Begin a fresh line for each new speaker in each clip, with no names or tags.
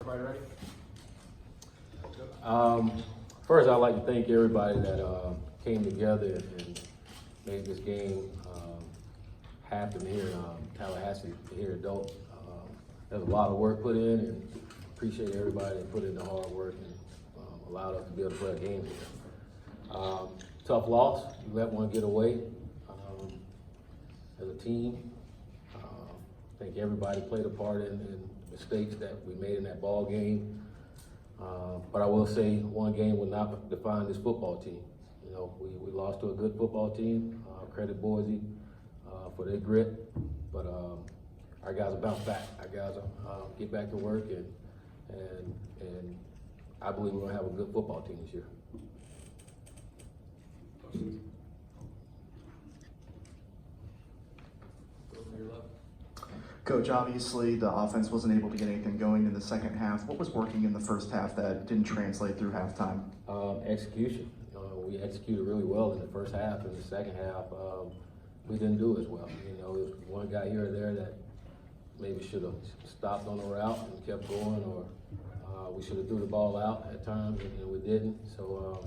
Everybody ready?
First, I'd like to thank everybody that came together and made this game happen here in Tallahassee, here at Adult. There's a lot of work put in, and appreciate everybody that put in the hard work and allowed us to be able to play a game here. Tough loss, we let one get away as a team. I think everybody played a part in the mistakes that we made in that ball game. But I will say one game will not define this football team. You know, we lost to a good football team. Credit Boise for their grit, but our guys will bounce back. Our guys will get back to work, and I believe we're gonna have a good football team this year.
Coach, obviously the offense wasn't able to get anything going in the second half. What was working in the first half that didn't translate through halftime?
Execution. We executed really well in the first half. In the second half, we didn't do as well. You know, there's one guy here or there that maybe should have stopped on the route and kept going, or we should have threw the ball out at times, and we didn't. So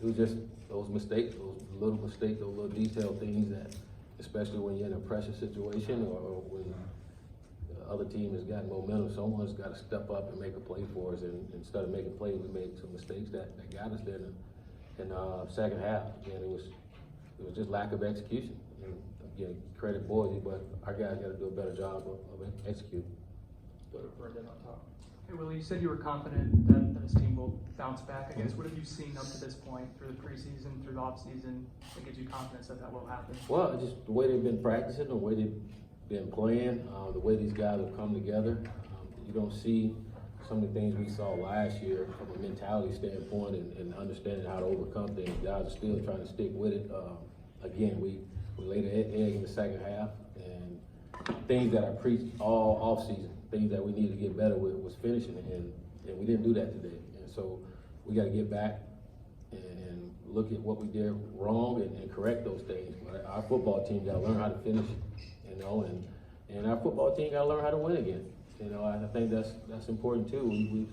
it was just those mistakes, those little mistakes, those little detailed things that, especially when you're in a pressure situation or when the other team has got momentum, someone's got to step up and make a play for us. And instead of making plays, we made some mistakes that got us there in the second half. Again, it was just lack of execution. And again, credit Boise, but our guys got to do a better job of executing.
Go to Brendan on top.
Hey Willie, you said you were confident that this team will bounce back. I guess what have you seen up to this point through the preseason, through the offseason, that gives you confidence that will happen?
Well, just the way they've been practicing, the way they've been playing, the way these guys have come together. You don't see some of the things we saw last year from a mentality standpoint and understanding how to overcome things. Guys are still trying to stick with it. Again, we laid an egg in the second half, and things that I preached all off season, things that we need to get better with was finishing, and we didn't do that today. And so we got to get back and look at what we did wrong and correct those things. But our football team got to learn how to finish, you know, and our football team got to learn how to win again. You know, I think that's important too.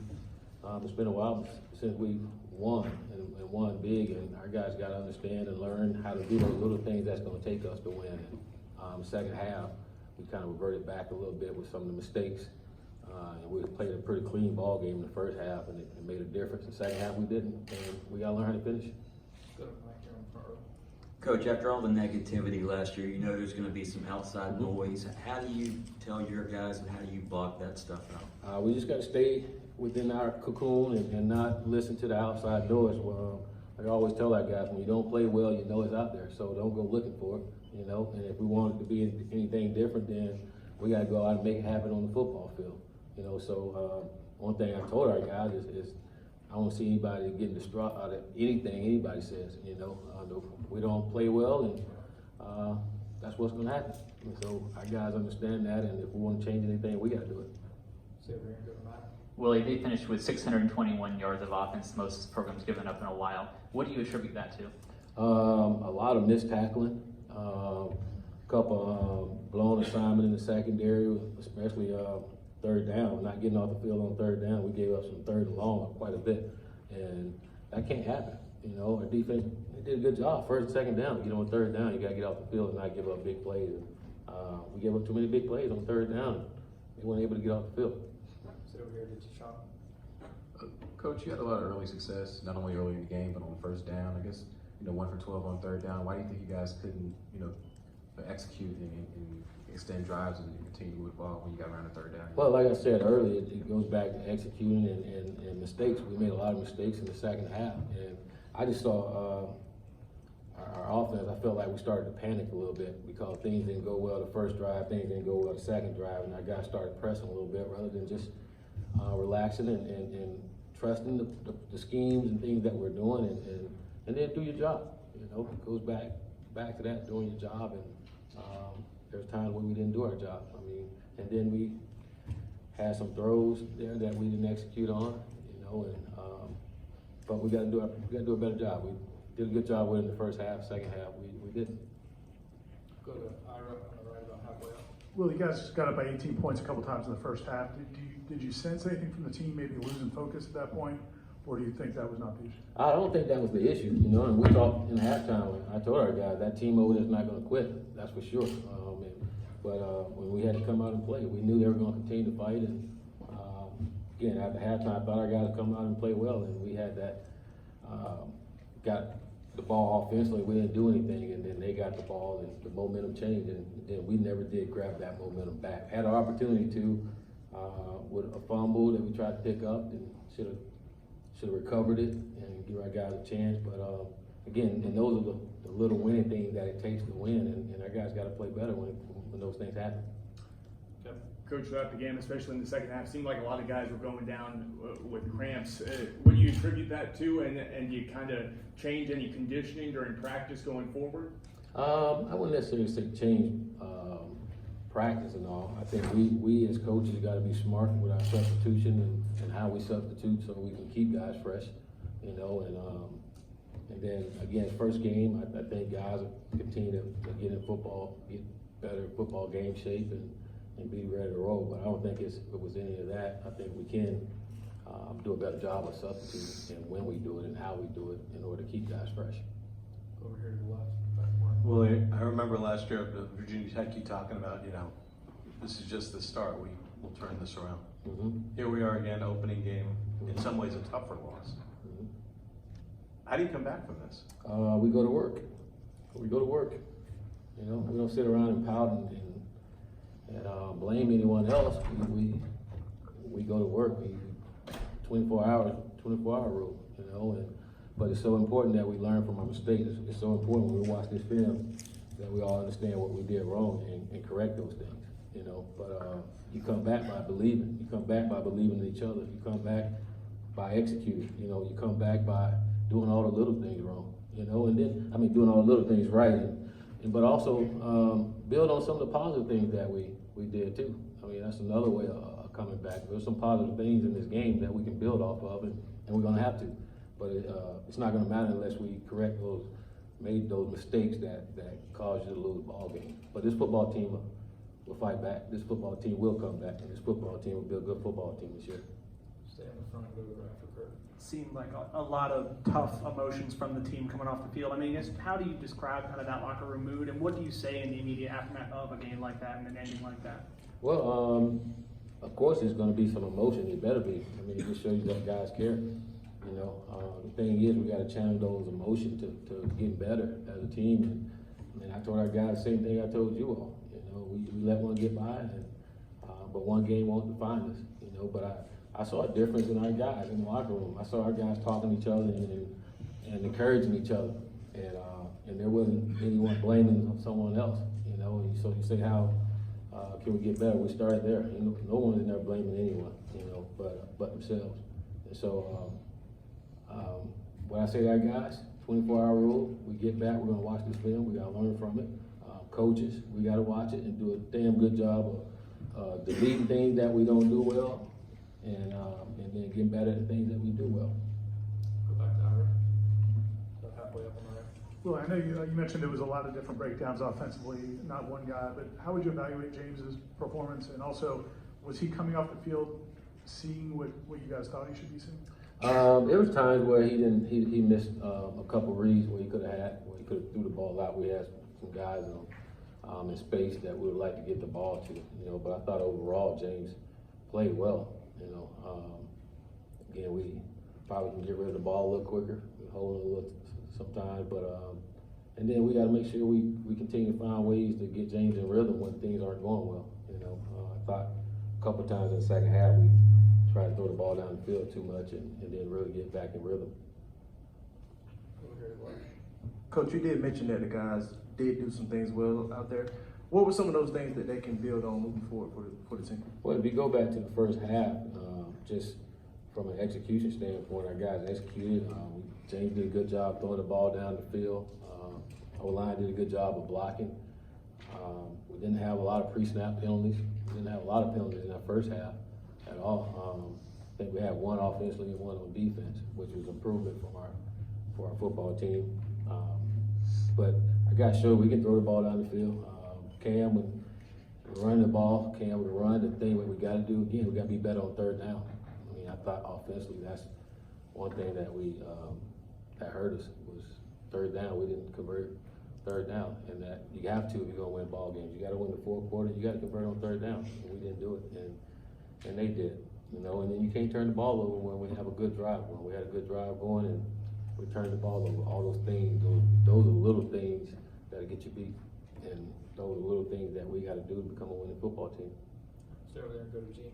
It's been a while since we've won and won big, and our guys got to understand and learn how to do those little things that's going to take us to win. And second half, we kind of reverted back a little bit with some of the mistakes. And we played a pretty clean ball game in the first half, and it made a difference. In the second half, we didn't, and we got to learn how to finish it.
Go to Mike here in front row.
Coach, after all the negativity last year, you know there's going to be some outside noise. How do you tell your guys, and how do you block that stuff out?
We just got to stay within our cocoon and not listen to the outside noise. Well, like I always tell our guys, when you don't play well, you know it's out there, so don't go looking for it, you know. And if we want it to be anything different, then we got to go out and make it happen on the football field, you know. So one thing I told our guys is I don't see anybody getting distraught out of anything anybody says, you know. We don't play well, and that's what's going to happen. And so our guys understand that, and if we want to change anything, we got to do it.
Say over here and go to Matt.
Willie, they finished with 621 yards of offense, the most this program's given up in a while. What do you attribute that to?
A lot of missed tackling, a couple blown assignment in the secondary, especially third down. Not getting off the field on third down, we gave up some third and long quite a bit, and that can't happen. You know, our defense, they did a good job. First and second down, get on third down, you got to get off the field and not give up big plays. We gave up too many big plays on third down. They weren't able to get off the field.
Sit over here to Sean.
Coach, you had a lot of early success, not only early in the game, but on first down. I guess, 1 for 12 on third down. Why do you think you guys couldn't, execute and extend drives and continue to move the ball when you got around the third down?
Well, like I said earlier, it goes back to executing and mistakes. We made a lot of mistakes in the second half, and I just saw our offense. I felt like we started to panic a little bit because things didn't go well the first drive, things didn't go well the second drive, and our guys started pressing a little bit rather than just relaxing and trusting the schemes and things that we're doing, and then do your job. You know, it goes back to that, doing your job, and there's times when we didn't do our job. I mean, and then we had some throws there that we didn't execute on, and but we got to do a better job. We did a good job with it in the first half. Second half, we didn't.
Go to Ira on the right, about halfway up.
Well, you guys got up by 18 points a couple times in the first half. Did you sense anything from the team maybe losing focus at that point, or do you think that was not the issue?
I don't think that was the issue, you know, and we talked in halftime. I told our guys that team over there is not going to quit, that's for sure. But when we had to come out and play, we knew they were going to continue to fight. And again, after halftime, I thought our guys would come out and play well, and we had that. Got the ball offensively, we didn't do anything, and then they got the ball, and the momentum changed, and then we never did grab that momentum back. Had an opportunity to with a fumble that we tried to pick up, and should have recovered it and give our guys a chance. But again, and those are the little winning things that it takes to win, and our guys got to play better when those things happen.
Coach, throughout the game, especially in the second half, seemed like a lot of guys were going down with cramps. What do you attribute that to, and do you kind of change any conditioning during practice going forward?
I wouldn't necessarily say change practice and all. I think we as coaches got to be smart with our substitution and how we substitute so we can keep guys fresh, you know. And then again, first game, I think guys will continue to get in football, get better football game shape, and be ready to roll. But I don't think it was any of that. I think we can do a better job of substituting and when we do it and how we do it in order to keep guys fresh.
Over here to the left, back more.
Well, I remember last year at Virginia Tech, you talking about, you know, this is just the start. We'll turn this around.
Mm-hmm.
Here we are again, opening game. In some ways, a tougher loss.
Mm-hmm.
How do you come back from this?
We go to work. We go to work. You know, we don't sit around and pout and blame anyone else. We go to work. 24-hour rule, you know. But it's so important that we learn from our mistakes. It's so important when we watch this film that we all understand what we did wrong and correct those things, you know. But you come back by believing. You come back by believing in each other. You come back by executing. You know, you come back by doing all the little things wrong, you know. And then, doing all the little things right. But also build on some of the positive things that we did too. That's another way of coming back. There's some positive things in this game that we can build off of, and we're going to have to. But it's not going to matter unless we made those mistakes that caused you to lose the ball game. But this football team will fight back. This football team will come back, and this football team will be a good football team this year.
Stay in the front and go to the right for Kurt.
Seemed like a lot of tough emotions from the team coming off the field. How do you describe kind of that locker room mood, and what do you say in the immediate aftermath of a game like that and an ending like that?
Well, of course there's going to be some emotion. It better be. It just shows you that guys care. You know, the thing is we got to channel those emotions to get better as a team. And I told our guys the same thing I told you all. You know, we let one get by, but one game won't define us. You know, but I saw a difference in our guys in the locker room. I saw our guys talking to each other and encouraging each other, and there wasn't anyone blaming someone else. You know, and so you say how can we get better? We started there. You know, no one is there blaming anyone. You know, but themselves. And so what I say to our guys, 24-hour rule. We get back. We're gonna watch this film. We gotta learn from it. Coaches, we gotta watch it and do a damn good job of deleting things that we don't do well. And then getting better at the things that we do well.
Go back to Ira. About halfway up on the right.
Well, I know you mentioned there was a lot of different breakdowns offensively, not one guy, but how would you evaluate James's performance? And also, was he coming off the field seeing what you guys thought he should be seeing?
There was times where he missed a couple reads where he could have threw the ball out. We had some guys in space that we would like to get the ball to, you know. But I thought overall James played well. You know, again, we probably can get rid of the ball a little quicker. We're holding a little sometimes, but and then we got to make sure we continue to find ways to get James in rhythm when things aren't going well. You know, I thought a couple times in the second half we tried to throw the ball down the field too much and then really get back in rhythm.
Over here to the left.
Coach, you did mention that the guys did do some things well out there. What were some of those things that they can build on moving forward for the team?
Well, if you go back to the first half, just from an execution standpoint, our guys executed. James did a good job throwing the ball down the field. Our line did a good job of blocking. We didn't have a lot of pre-snap penalties. We didn't have a lot of penalties in that first half at all. I think we had one offensively and one on defense, which was improvement for our football team. But our guys showed we can throw the ball down the field. Cam, when running the ball, can't able to run. The thing that we got to do again, we got to be better on third down. I mean, I thought offensively that's one thing that that hurt us was third down. We didn't convert third down, and that you have to if you're gonna win ball games. You got to win the fourth quarter. You got to convert on third down. And we didn't do it, and they did. And then you can't turn the ball over when we have a good drive going. We had a good drive going, and we turned the ball over. All those things, those are little things that'll get you beat, and those are little things that we got to do to become a winning football team.
Stay over there and go to Gene.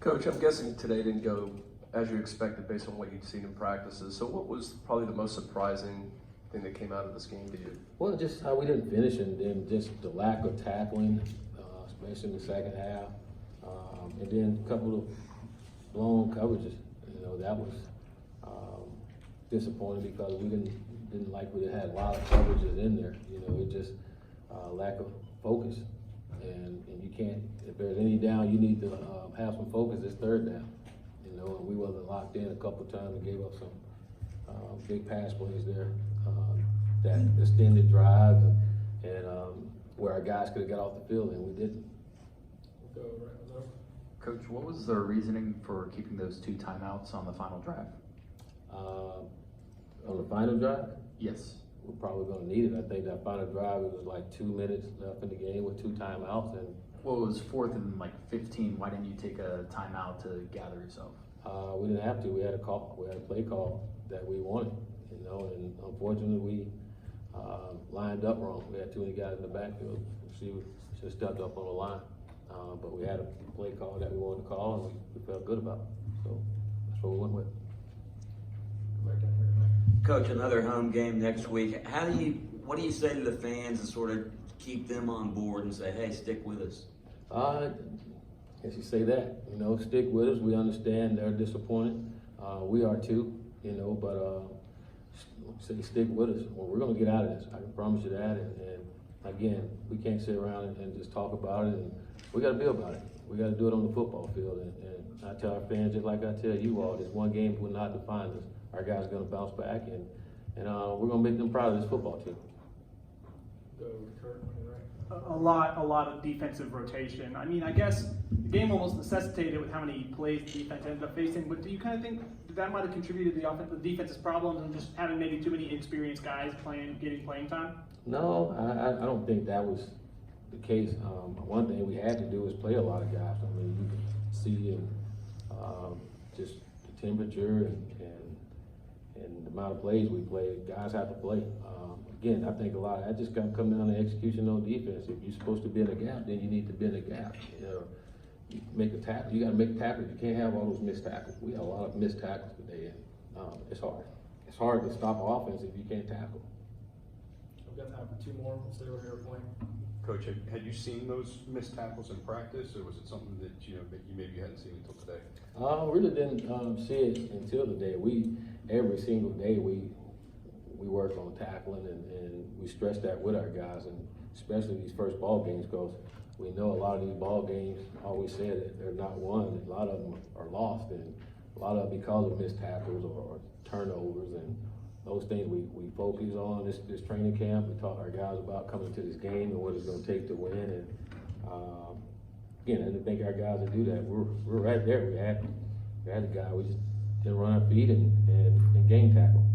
Coach, I'm guessing today didn't go as you expected based on what you'd seen in practices. So what was probably the most surprising thing that came out of this game to you?
Well, just how we didn't finish, and then just the lack of tackling, especially in the second half, and then a couple of blown coverages. That was disappointing because we didn't like we had a lot of coverages in there. It just lack of focus, and you can't. If there's any down, you need to have some focus. It's third down. And we wasn't locked in a couple times and gave up some big pass plays there. That extended drive and where our guys could have got off the field and we didn't.
We'll go right over.
Coach, what was the reasoning for keeping those 2 timeouts on the final drive?
On the final drive?
Yes.
We're probably going to need it. I think that final drive, it was like 2 minutes left in the game with 2 timeouts. And
well, it was 4th and 15. Why didn't you take a timeout to gather yourself?
We didn't have to. We had a call. We had a play call that we wanted, and unfortunately we lined up wrong. We had too many guys in the backfield. She should have stepped up on the line. But we had a play call that we wanted to call, and we felt good about it. So that's what we went with.
Right down here tonight.
Coach, another home game next week. What do you say to the fans and sort of keep them on board and say, hey, stick with us?
As you say that, stick with us. We understand they're disappointed. We are too, but say stick with us. Well, we're going to get out of this. I can promise you that. And again, we can't sit around and just talk about it. And we got to be about it. We got to do it on the football field. And I tell our fans, just like I tell you all, this one game will not define us. Our guys are going to bounce back, and we're going to make them proud of this football team.
Go to Kurt on your right.
A lot of defensive rotation. I mean, I guess the game almost necessitated with how many plays the defense ended up facing. But do you kind of think that might have contributed to the defense's problems and just having maybe too many inexperienced guys getting playing time?
No, I don't think that was the case. One thing we had to do is play a lot of guys. I mean, you can see just the temperature and the amount of plays we played. Guys have to play. Again, I think a lot of that just got to come down to execution on defense. If you're supposed to be in a gap, then you need to be in a gap. You make a tackle. You got to make tackles. You can't have all those missed tackles. We have a lot of missed tackles today, and it's hard. It's hard to stop offense if you can't tackle.
We've got time for 2 more. We'll stay over here with Wayne.
Coach, had you seen those missed tackles in practice, or was it something that you maybe hadn't seen until today?
Really didn't see it until today. Every single day we work on tackling and we stress that with our guys, and especially these first ball games, because we know a lot of these ball games, always say that they're not won. A lot of them are lost, and a lot of it because of missed tackles or turnovers, and those things we focus on this training camp. We taught our guys about coming to this game and what it's going to take to win. And again, I didn't think our guys would do that. We're right there. We had the guy. We just didn't run our feet and game tackle.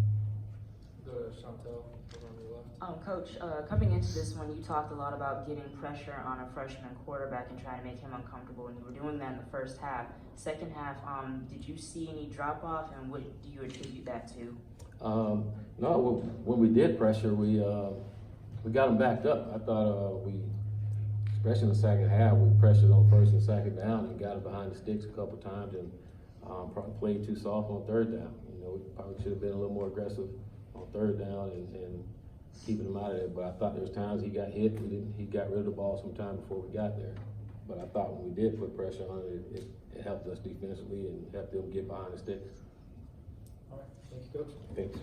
Go to Chantel over on your left.
Coach, coming into this one, you talked a lot about getting pressure on a freshman quarterback and trying to make him uncomfortable, and you were doing that in the first half. Second half, did you see any drop off, and what do you attribute that to?
No, when we did pressure, we got them backed up. I thought especially in the second half, we pressured on first and second down and got them behind the sticks a couple times, and probably played too soft on third down. We probably should have been a little more aggressive on third down and keeping him out of there. But I thought there was times he got hit. He got rid of the ball sometime before we got there. But I thought when we did put pressure on it, it helped us defensively and helped them get behind the sticks.
All right. Thank you, Coach.
Thanks.